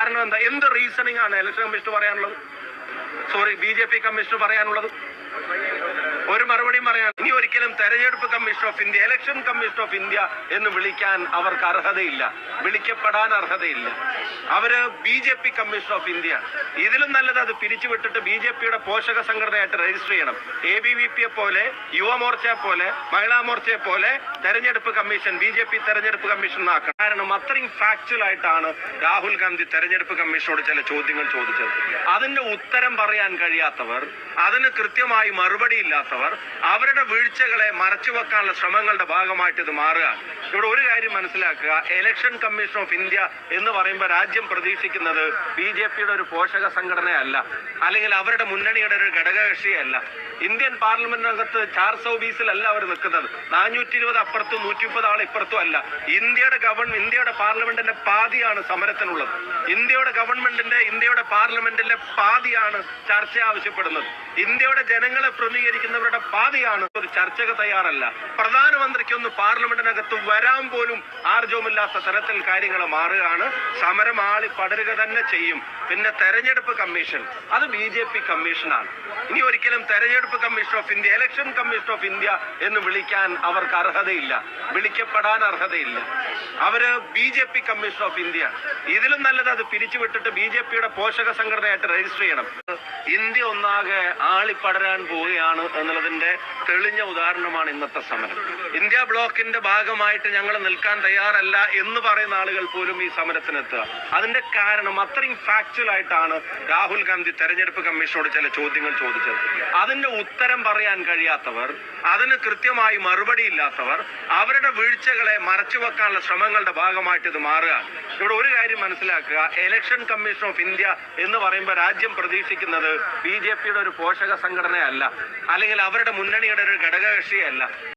കാരണം എന്താ, എന്ത് റീസണിംഗ് ആണ് ഇലക്ഷൻ കമ്മീഷന് പറയാനുള്ളത്? സോറി, BJP കമ്മീഷന് പറയാനുള്ളത്? ഒരു മറുപടിയും പറയാൻ. ഇനി ഒരിക്കലും തെരഞ്ഞെടുപ്പ് commission of India, election commission of India എന്ന് വിളിക്കാൻ അവർക്ക് അർഹതയില്ല, വിളിക്കപ്പെടാൻ അർഹതയില്ല. അവര് BJP കമ്മീഷൻ ഓഫ് ഇന്ത്യ. ഇതിലും നല്ലത് അത് പിരിച്ചുവിട്ടിട്ട് BJPയുടെ പോഷക സംഘടനയായിട്ട് രജിസ്റ്റർ ചെയ്യണം. ABVP പോലെ, യുവമോർച്ചയെ പോലെ, മഹിളാ മോർച്ചയെ പോലെ തെരഞ്ഞെടുപ്പ് കമ്മീഷൻ BJP തെരഞ്ഞെടുപ്പ് കമ്മീഷൻ ആക്കണം. കാരണം അത്രയും ഫാക്ച്വൽ ആയിട്ടാണ് രാഹുൽ ഗാന്ധി തെരഞ്ഞെടുപ്പ് കമ്മീഷനോട് ചില ചോദ്യങ്ങൾ ചോദിച്ചത്. അതിന്റെ ഉത്തരം പറയാൻ കഴിയാത്തവർ, അതിന് കൃത്യമായി മറുപടി ഇല്ലാത്തവർ, അവരുടെ വീഴ്ചകളെ മറച്ചുവെക്കാനുള്ള ശ്രമങ്ങളുടെ ഭാഗമായിട്ട് ഇത് മാറുകയാണ്. ഇവിടെ ഒരു കാര്യം മനസ്സിലാക്കുക, ഇലക്ഷൻ കമ്മീഷൻ ഓഫ് ഇന്ത്യ എന്ന് പറയുമ്പോൾ രാജ്യം പ്രതീക്ഷിക്കുന്നത് BJPയുടെ ഒരു പോഷക സംഘടനയല്ല, അല്ലെങ്കിൽ അവരുടെ മുന്നണിയുടെ ഒരു ഘടകകക്ഷിയല്ല. ഇന്ത്യൻ പാർലമെന്റിനകത്ത് 420 അവർ നിൽക്കുന്നത്. 420 അപ്പുറത്തും 130 ആൾ ഇപ്പുറത്തും അല്ല. ഇന്ത്യയുടെ പാർലമെന്റിന്റെ പാതിയാണ് സമരത്തിനുള്ളത്. ഇന്ത്യയുടെ പാർലമെന്റിന്റെ പാതിയാണ് ചർച്ച ആവശ്യപ്പെടുന്നത്. ഇന്ത്യയുടെ ജനങ്ങളെ പ്രതിനിധീകരിക്കുന്നവരുടെ പാതിയാണ് ഒരു ചർച്ചയ്ക്ക് തയ്യാറല്ല. പ്രധാനമന്ത്രിക്കൊന്ന് പാർലമെന്റിനകത്ത് വരാൻ പോലും ആർജവുമില്ലാത്ത തരത്തിൽ കാര്യങ്ങൾ മാറുകയാണ്. സമരം ആളി പടരുക തന്നെ ചെയ്യും. പിന്നെ തെരഞ്ഞെടുപ്പ് കമ്മീഷൻ, അത് BJP കമ്മീഷനാണ്. ഇനി ഒരിക്കലും തെരഞ്ഞെടുപ്പ് commission of India, election commission of India എന്ന് വിളിക്കാൻ അവർക്ക് അർഹതയില്ല, വിളിക്കപ്പെടാൻ അർഹതയില്ല. അവര് BJP കമ്മീഷൻ ഓഫ് ഇന്ത്യ. ഇതിലും നല്ലത് അത് പിരിച്ചുവിട്ടിട്ട് BJPയുടെ പോഷക സംഘടനയായിട്ട് രജിസ്റ്റർ ചെയ്യണം. ഇന്ത്യ ഒന്നാകെ ആളിപ്പടരാൻ പോവുകയാണ് എന്നുള്ളതിന്റെ തെളിഞ്ഞ ഉദാഹരണമാണ് ഇന്നത്തെ സമരം. ഇന്ത്യ ബ്ലോക്കിന്റെ ഭാഗമായിട്ട് ഞങ്ങൾ നിൽക്കാൻ തയ്യാറല്ല എന്ന് പറയുന്ന ആളുകൾ പോലും ഈ സമരത്തിനെത്തുക. അതിന്റെ കാരണം അത്രയും ഫാക്ച്വൽ ആയിട്ടാണ് രാഹുൽ ഗാന്ധി തെരഞ്ഞെടുപ്പ് കമ്മീഷനോട് ചില ചോദ്യങ്ങൾ ചോദിച്ചത്. അതിന്റെ ഉത്തരം പറയാൻ കഴിയാത്തവർ, അതിന് കൃത്യമായി മറുപടി ഇല്ലാത്തവർ, അവരുടെ വീഴ്ചകളെ മറച്ചുവെക്കാനുള്ള ശ്രമങ്ങളുടെ ഭാഗമായിട്ട് ഇത് മാറുകയാണ്. ഇവിടെ ഒരു കാര്യം മനസ്സിലാക്കുക, ഇലക്ഷൻ കമ്മീഷൻ ഓഫ് ഇന്ത്യ എന്ന് പറയുമ്പോൾ രാജ്യം പ്രതീക്ഷിക്കുന്നത് BJPയുടെ ഒരു പോഷക സംഘടനയല്ല, അല്ലെങ്കിൽ അവരുടെ മുന്നണിയുടെ ഒരു ഘടകകക്ഷിയല്ല.